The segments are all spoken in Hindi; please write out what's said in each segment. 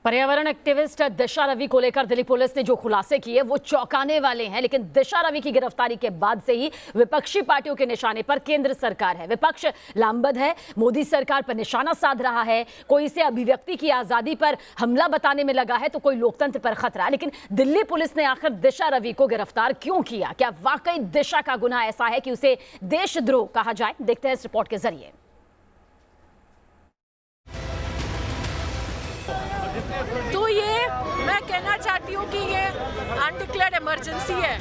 पर्यावरण एक्टिविस्ट दिशा रवि को लेकर दिल्ली पुलिस ने जो खुलासे किए वो चौंकाने वाले हैं। लेकिन दिशा रवि की गिरफ्तारी के बाद से ही विपक्षी पार्टियों के निशाने पर केंद्र सरकार है। विपक्ष लामबंद है, मोदी सरकार पर निशाना साध रहा है। कोई इसे अभिव्यक्ति की आजादी पर हमला बताने में लगा है तो कोई लोकतंत्र पर खतरा। लेकिन दिल्ली पुलिस ने आखिर दिशा रवि को गिरफ्तार क्यों किया? क्या वाकई दिशा का गुनाह ऐसा है कि उसे देशद्रोह कहा जाए? देखते हैं इस रिपोर्ट के जरिए। तो ये मैं कहना चाहती हूँ कि ये अनडिक्लेयर्ड इमरजेंसी है।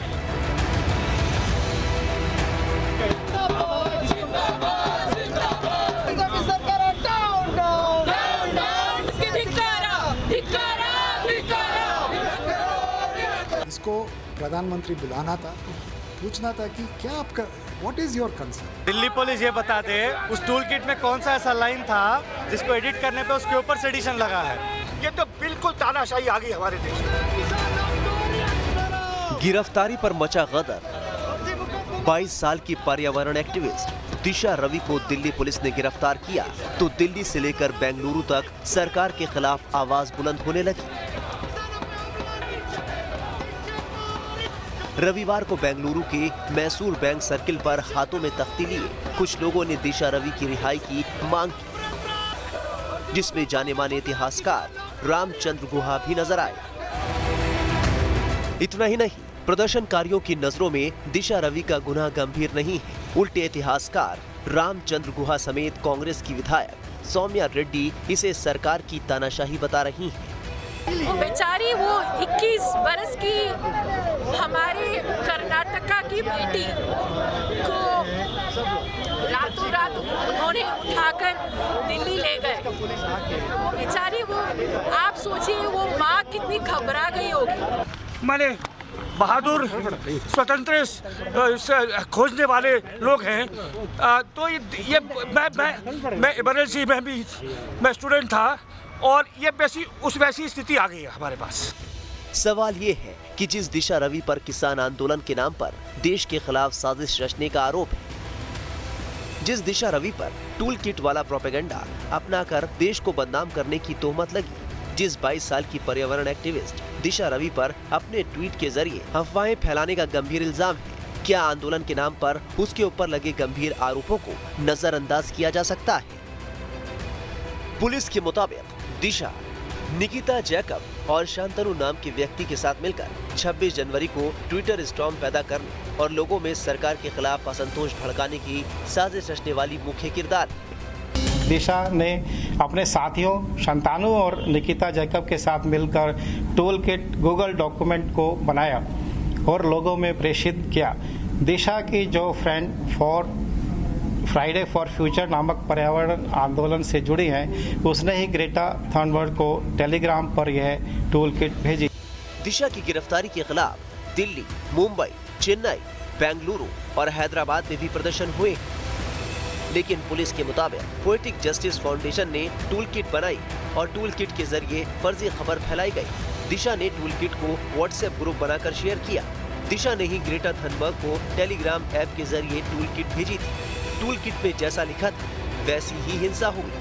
इसको प्रधानमंत्री बुलाना था, पूछना था कि क्या आपका what is your concern. Delhi police ये बता दे उस टूल किट में कौन सा ऐसा लाइन था जिसको एडिट करने पे उसके ऊपर सेडिशन लगा है। ये तो बिल्कुल तानाशाही आ गई हमारे देश में। गिरफ्तारी पर मचा गदर। 22 साल की पर्यावरण एक्टिविस्ट दिशा रवि को दिल्ली पुलिस ने गिरफ्तार किया तो दिल्ली से लेकर बेंगलुरु तक सरकार के खिलाफ आवाज बुलंद होने लगी। रविवार को बेंगलुरु के मैसूर बैंक सर्किल पर हाथों में तख्ती लिए कुछ लोगों ने दिशा रवि की रिहाई की मांग की, जिसमें जाने माने इतिहासकार रामचंद्र गुहा भी नजर आए। इतना ही नहीं, प्रदर्शनकारियों की नजरों में दिशा रवि का गुनाह गंभीर नहीं है। उल्टे इतिहासकार रामचंद्र गुहा समेत कांग्रेस की विधायक सौम्या रेड्डी इसे सरकार की तानाशाही बता रही हैं। वो बेचारी वो 21 बरस की हमारे कर्नाटका की बेटी को रातों रात उन्होंने उठाकर दिल्ली ले गए। वो बेचारी वो आप सोचिए वो माँ कितनी घबरा गई होगी। मैंने बहादुर स्वतंत्र खोजने वाले लोग हैं। तो ये मैं इमरजेंसी में भी मैं स्टूडेंट था और ये वैसी स्थिति आ गई है हमारे पास। सवाल ये है कि जिस दिशा रवि पर किसान आंदोलन के नाम पर देश के खिलाफ साजिश रचने का आरोप है, जिस दिशा रवि पर टूल किट वाला प्रोपेगेंडा अपनाकर देश को बदनाम करने की तोहमत लगी, जिस 22 साल की पर्यावरण एक्टिविस्ट दिशा रवि पर अपने ट्वीट के जरिए अफवाहें फैलाने का गंभीर इल्जाम है, क्या आंदोलन के नाम पर उसके ऊपर लगे गंभीर आरोपों को नजरअंदाज किया जा सकता है? पुलिस के मुताबिक दिशा निकिता जैकब और शांतनु नाम के व्यक्ति के साथ मिलकर 26 जनवरी को ट्विटर स्टॉर्म पैदा करने और लोगों में सरकार के खिलाफ असंतोष भड़काने की साजिश रचने वाली मुख्य किरदार है। दिशा ने अपने साथियों शांतनु और निकिता जैकब के साथ मिलकर टूल किट गूगल डॉक्यूमेंट को बनाया और लोगों में प्रेषित किया। दिशा की जो friend for Friday for future नामक पर्यावरण आंदोलन से जुड़ी हैं, उसने ही ग्रेटा थनबर्ग को टेलीग्राम पर यह टूल किट भेजी। दिशा की गिरफ्तारी के खिलाफ दिल्ली, मुंबई, चेन्नई, बेंगलुरु और हैदराबाद में भी प्रदर्शन हुए, लेकिन पुलिस के मुताबिक पोएटिक जस्टिस फाउंडेशन ने टूल किट बनाई और टूल किट के जरिए फर्जी खबर फैलाई गई। दिशा ने टूल किट को व्हाट्सएप ग्रुप बनाकर शेयर किया। दिशा ने ही ग्रेटा थनबर्ग को टेलीग्राम ऐप के जरिए टूल किट भेजी थी। टूल किट में जैसा लिखा था वैसी ही हिंसा हुई।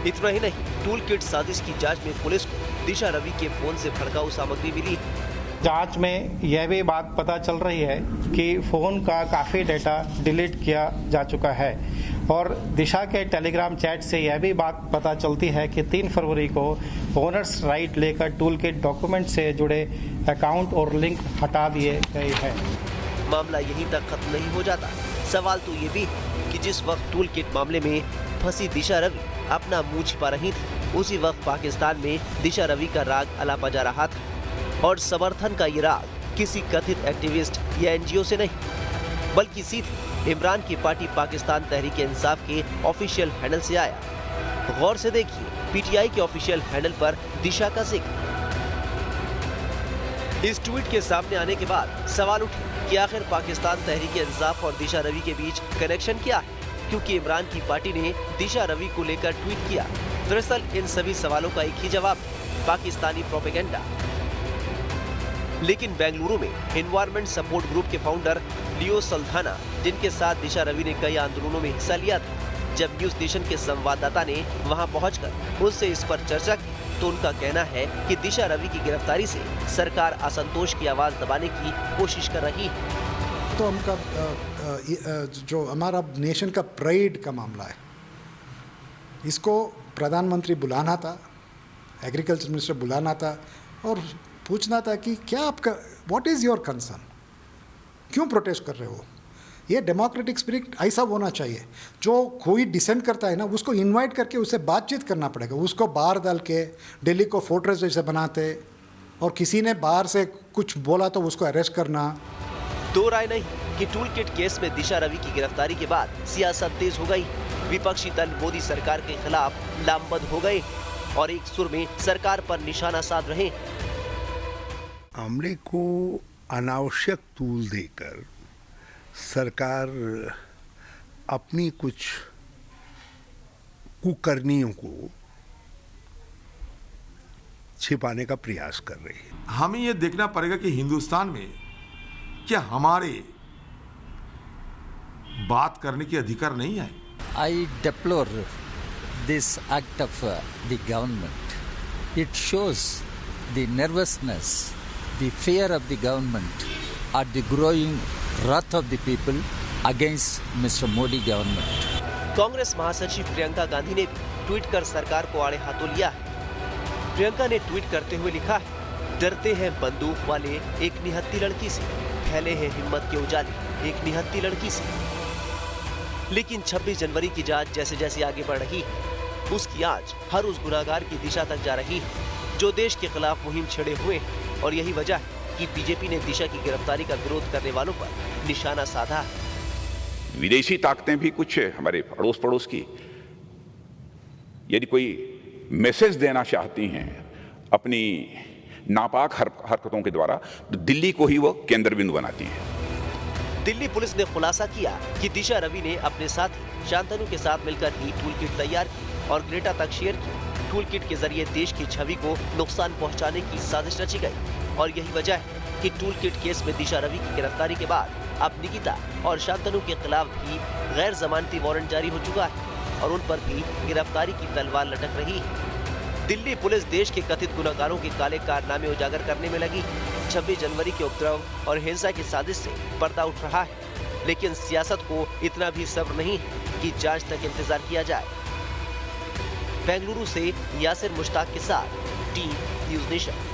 इतना ही नहीं, टूल किट साजिश की जांच में पुलिस को दिशा रवि के फोन से भड़काऊ सामग्री मिली। जांच में यह भी बात पता चल रही है कि फोन का काफी डेटा डिलीट किया जा चुका है और दिशा के टेलीग्राम चैट से यह भी बात पता चलती है कि 3 फरवरी को ओनर्स राइट लेकर टूल किट डॉक्यूमेंट से जुड़े अकाउंट और लिंक हटा दिए गए हैं। मामला यहीं तक खत्म नहीं हो जाता। सवाल तो ये भी कि जिस वक्त टूल किट मामले में फंसी दिशा रवि अपना मुंह छिपा रही थी, उसी वक्त पाकिस्तान में दिशा रवि का राग अलापा जा रहा था और समर्थन का ये राग किसी कथित एक्टिविस्ट या एनजीओ से नहीं बल्कि सीधे इमरान की पार्टी पाकिस्तान तहरीक-ए-इंसाफ के ऑफिशियल हैंडल से आया। गौर से देखिए, पीटीआई के ऑफिशियल हैंडल पर दिशा का जिक्र। इस ट्वीट के सामने आने के बाद सवाल उठे कि आखिर पाकिस्तान तहरीक-ए-इंसाफ और दिशा रवि के बीच कनेक्शन क्या है, क्योंकि इमरान की पार्टी ने दिशा रवि को लेकर ट्वीट किया। दरअसल इन सभी सवालों का एक ही जवाब है, पाकिस्तानी प्रोपेगेंडा। लेकिन बेंगलुरु में एनवायरमेंट सपोर्ट ग्रुप के फाउंडर लियो सल्धाना, जिनके साथ दिशा रवि ने कई आंदोलनों में हिस्सा लिया था, जब न्यूज नेशन के संवाददाता ने वहां पहुंचकर उनसे इस पर चर्चा की तो उनका कहना है कि दिशा रवि की गिरफ्तारी से सरकार असंतोष की आवाज दबाने की कोशिश कर रही है। तो हमका जो हमारा नेशन का प्राइड का मामला है, इसको प्रधानमंत्री बुलाना था, एग्रीकल्चर मिनिस्टर बुलाना था और पूछना था कि क्या आपका व्हाट इज़ योर कंसर्न, क्यों प्रोटेस्ट कर रहे हो। ये डेमोक्रेटिक स्पिरिट ऐसा होना चाहिए, जो कोई डिसेंट करता है ना उसको इनवाइट करके उससे बातचीत करना पड़ेगा। उसको बाहर डाल के दिल्ली को फोर्ट्रेस जैसे बनाते और किसी ने बाहर से कुछ बोला तो उसको अरेस्ट करना। दो राय नहीं कि टूल किट केस में दिशा रवि की गिरफ्तारी के बाद सियासत तेज हो गई। विपक्षी दल मोदी सरकार के खिलाफ लामबंद हो गए और एक सुर में सरकार पर निशाना साध रहे। आमले को अनावश्यक तूल देकर सरकार अपनी कुछ कुकर्मियों को छिपाने का प्रयास कर रही है। हमें यह देखना पड़ेगा कि हिंदुस्तान में क्या हमारे बात करने की अधिकार नहीं है। I deplore this act of the government. It shows the nervousness, the fear of the government at the growing wrath of the people against Mr. Modi government. Congress महासचिव प्रियंका गांधी ने भी ट्वीट कर सरकार को आड़े हाथों लिया है। प्रियंका ने ट्वीट करते हुए लिखा है, डरते हैं बंदूक वाले एक निहत्थी लड़की से, फैले हैं हिम्मत के उजाले एक निहत्थी लड़की से। लेकिन 26 जनवरी की जांच जैसे जैसे आगे बढ़ रही है, उसकी आंच हर उस गुनाहगार की दिशा तक जा रही है जो देश के खिलाफ मुहिम छेड़े हुए हैं। और यही वजह है कि बीजेपी ने दिशा की गिरफ्तारी का विरोध करने वालों पर निशाना साधा है। विदेशी ताकतें भी कुछ हमारे अड़ोस पड़ोस की यदि कोई मैसेज देना चाहती हैं अपनी नापाक हरकतों के द्वारा, तो दिल्ली को ही वो केंद्र बिंदु बनाती हैं। दिल्ली पुलिस ने खुलासा किया कि दिशा रवि ने अपने साथी शांतनु के साथ मिलकर ही टूल किट तैयार की और ग्रेटा तक शेयर की। टूल किट के जरिए देश की छवि को नुकसान पहुंचाने की साजिश रची गई और यही वजह है कि टूल किट केस में दिशा रवि की गिरफ्तारी के बाद अब निकिता और शांतनु के खिलाफ भी गैर जमानती वारंट जारी हो चुका है और उन पर भी गिरफ्तारी की तलवार लटक रही है। दिल्ली पुलिस देश के कथित गुनाहगारों के काले कारनामे उजागर करने में लगी। 26 जनवरी के उपद्रव और हिंसा की साजिश से पर्दा उठ रहा है, लेकिन सियासत को इतना भी सब्र नहीं है कि जांच तक इंतजार किया जाए। बेंगलुरु से यासिर मुश्ताक के साथ टीम न्यूज़ नेशन।